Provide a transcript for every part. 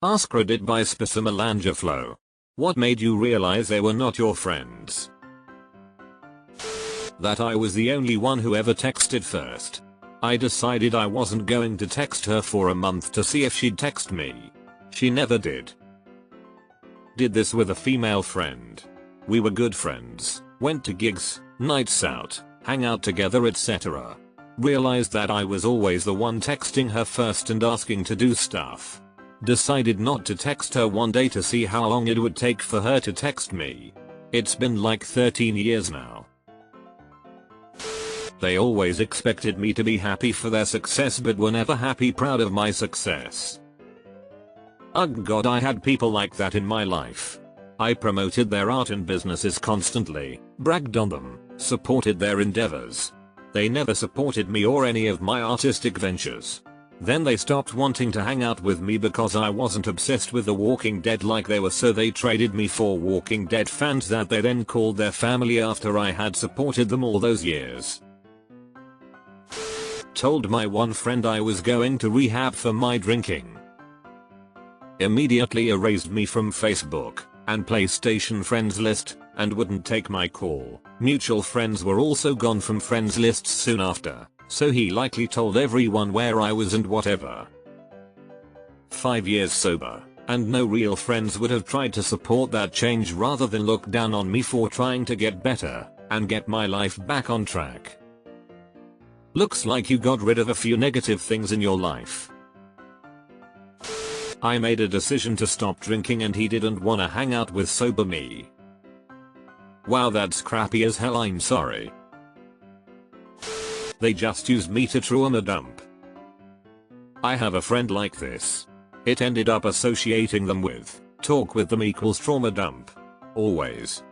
AskReddit by Flow. What made you realize they were not your friends? That I was the only one who ever texted first. I decided I wasn't going to text her for a month to see if she'd text me. She never did. Did this with a female friend. We were good friends, went to gigs, nights out, hang out together, etc. Realized that I was always the one texting her first and asking to do stuff. Decided not to text her one day to see how long it would take for her to text me. It's been like 13 years now. They always expected me to be happy for their success but were never happy proud of my success. Ugh, God, I had people like that in my life. I promoted their art and businesses constantly, bragged on them, supported their endeavors. They never supported me or any of my artistic ventures. Then they stopped wanting to hang out with me because I wasn't obsessed with The Walking Dead like they were, so they traded me for Walking Dead fans that they then called their family after I had supported them all those years. Told my one friend I was going to rehab for my drinking. Immediately erased me from Facebook and PlayStation friends list and wouldn't take my call. Mutual friends were also gone from friends lists soon after. So he likely told everyone where I was and whatever. 5 years sober, and no real friends would have tried to support that change rather than look down on me for trying to get better and get my life back on track. Looks like you got rid of a few negative things in your life. I made a decision to stop drinking and he didn't wanna hang out with sober me. Wow, that's crappy as hell, I'm sorry. They just used me to trauma dump. I have a friend like this. It ended up associating them with talk with them equals trauma dump. Always.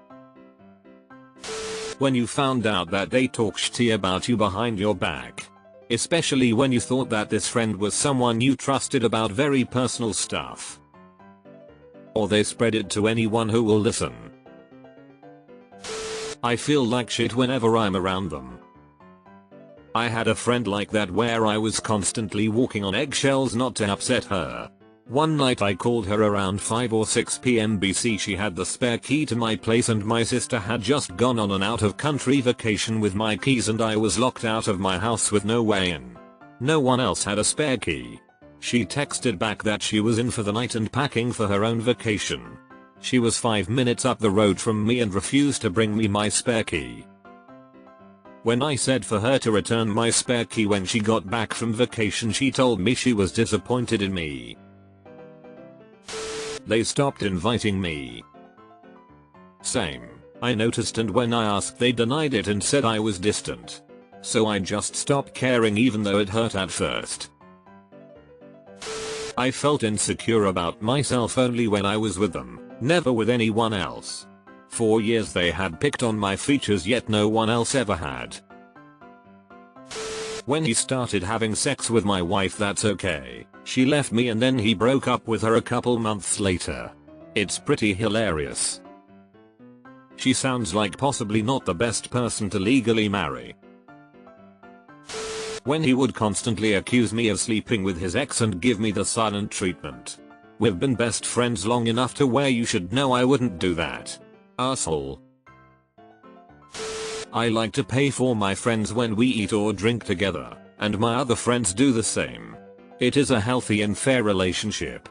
When you found out that they talk shitty about you behind your back. Especially when you thought that this friend was someone you trusted about very personal stuff. Or they spread it to anyone who will listen. I feel like shit whenever I'm around them. I had a friend like that where I was constantly walking on eggshells not to upset her. One night I called her around 5 or 6 PM BC. She had the spare key to my place and my sister had just gone on an out of country vacation with my keys and I was locked out of my house with no way in. No one else had a spare key. She texted back that she was in for the night and packing for her own vacation. She was 5 minutes up the road from me and refused to bring me my spare key. When I said for her to return my spare key when she got back from vacation, she told me she was disappointed in me. They stopped inviting me. Same. I noticed, and when I asked they denied it and said I was distant. So I just stopped caring even though it hurt at first. I felt insecure about myself only when I was with them, never with anyone else. For years they had picked on my features yet no one else ever had. When he started having sex with my wife, that's okay. She left me and then he broke up with her a couple months later. It's pretty hilarious. She sounds like possibly not the best person to legally marry. When he would constantly accuse me of sleeping with his ex and give me the silent treatment. We've been best friends long enough to where you should know I wouldn't do that. Asshole. I like to pay for my friends when we eat or drink together, and my other friends do the same. It is a healthy and fair relationship.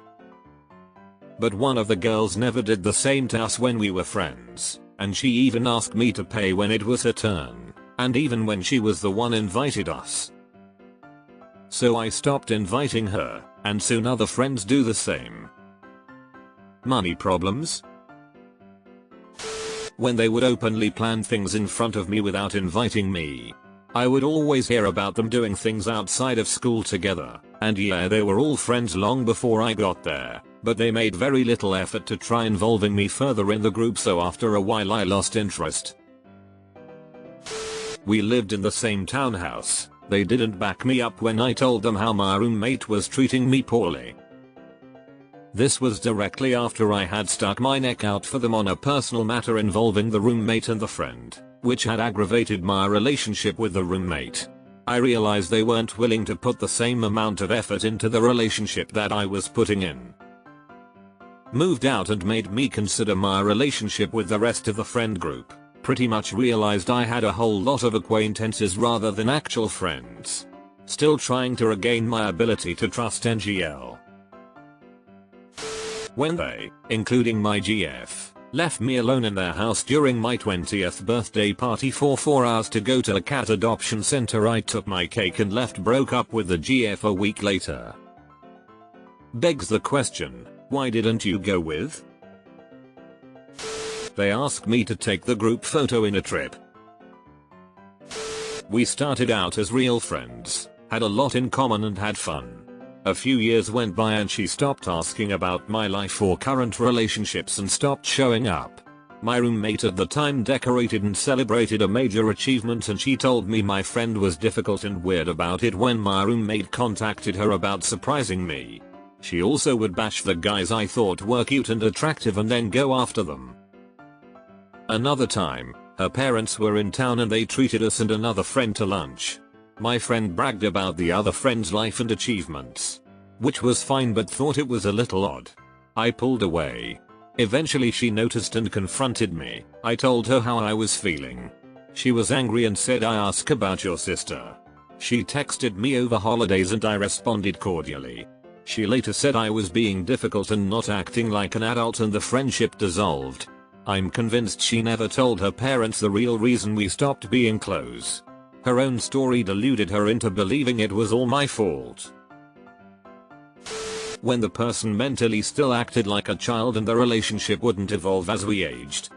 But one of the girls never did the same to us when we were friends, and she even asked me to pay when it was her turn, and even when she was the one invited us. So I stopped inviting her, and soon other friends do the same. Money problems? When they would openly plan things in front of me without inviting me. I would always hear about them doing things outside of school together, and yeah, they were all friends long before I got there, but they made very little effort to try involving me further in the group, so after a while I lost interest. We lived in the same townhouse. They didn't back me up when I told them how my roommate was treating me poorly. This was directly after I had stuck my neck out for them on a personal matter involving the roommate and the friend, which had aggravated my relationship with the roommate. I realized they weren't willing to put the same amount of effort into the relationship that I was putting in. Moved out and made me consider my relationship with the rest of the friend group. Pretty much realized I had a whole lot of acquaintances rather than actual friends. Still trying to regain my ability to trust NGL. When they, including my GF, left me alone in their house during my 20th birthday party for 4 hours to go to a cat adoption center, I took my cake and left. Broke up with the GF a week later. Begs the question, why didn't you go with? They asked me to take the group photo in a trip. We started out as real friends, had a lot in common and had fun. A few years went by and she stopped asking about my life or current relationships and stopped showing up. My roommate at the time decorated and celebrated a major achievement, and she told me my friend was difficult and weird about it when my roommate contacted her about surprising me. She also would bash the guys I thought were cute and attractive and then go after them. Another time, her parents were in town and they treated us and another friend to lunch. My friend bragged about the other friend's life and achievements, which was fine but thought it was a little odd. I pulled away. Eventually she noticed and confronted me. I told her how I was feeling. She was angry and said, I ask about your sister. She texted me over holidays and I responded cordially. She later said I was being difficult and not acting like an adult, and the friendship dissolved. I'm convinced she never told her parents the real reason we stopped being close. Her own story deluded her into believing it was all my fault. When the person mentally still acted like a child and the relationship wouldn't evolve as we aged.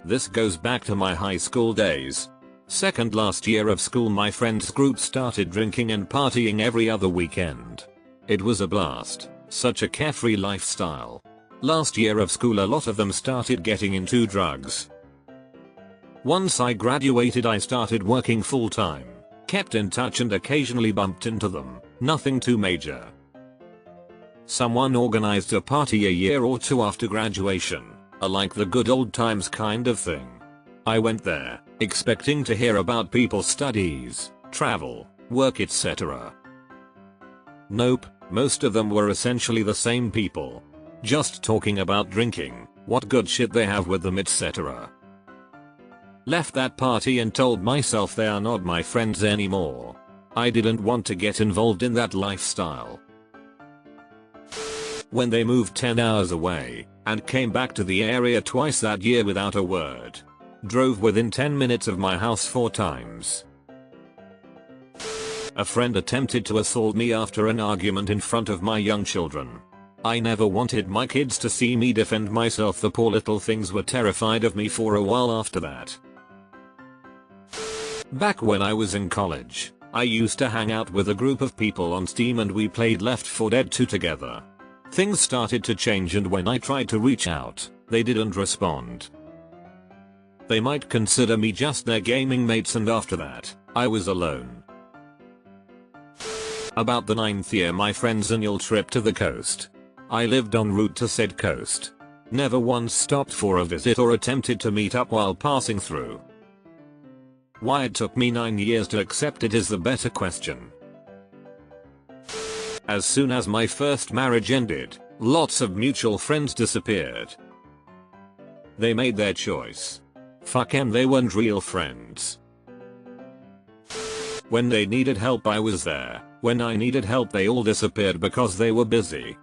This goes back to my high school days. Second last year of school, my friends group started drinking and partying every other weekend. It was a blast, such a carefree lifestyle. Last year of school a lot of them started getting into drugs. Once I graduated I started working full time, kept in touch and occasionally bumped into them, nothing too major. Someone organized a party a year or two after graduation, a like the good old times kind of thing. I went there, expecting to hear about people's studies, travel, work, etc. Nope, most of them were essentially the same people. Just talking about drinking, what good shit they have with them, etc. Left that party and told myself they are not my friends anymore. I didn't want to get involved in that lifestyle. When they moved 10 hours away and came back to the area twice that year without a word. Drove within 10 minutes of my house 4 times. A friend attempted to assault me after an argument in front of my young children. I never wanted my kids to see me defend myself. The poor little things were terrified of me for a while after that. Back when I was in college, I used to hang out with a group of people on Steam and we played Left 4 Dead 2 together. Things started to change and when I tried to reach out, they didn't respond. They might consider me just their gaming mates, and after that, I was alone. About the 9th year my friend's annual trip to the coast. I lived en route to said coast. Never once stopped for a visit or attempted to meet up while passing through. Why it took me 9 years to accept it is the better question. As soon as my first marriage ended, lots of mutual friends disappeared. They made their choice. Fuck 'em, they weren't real friends. When they needed help I was there. When I needed help they all disappeared because they were busy.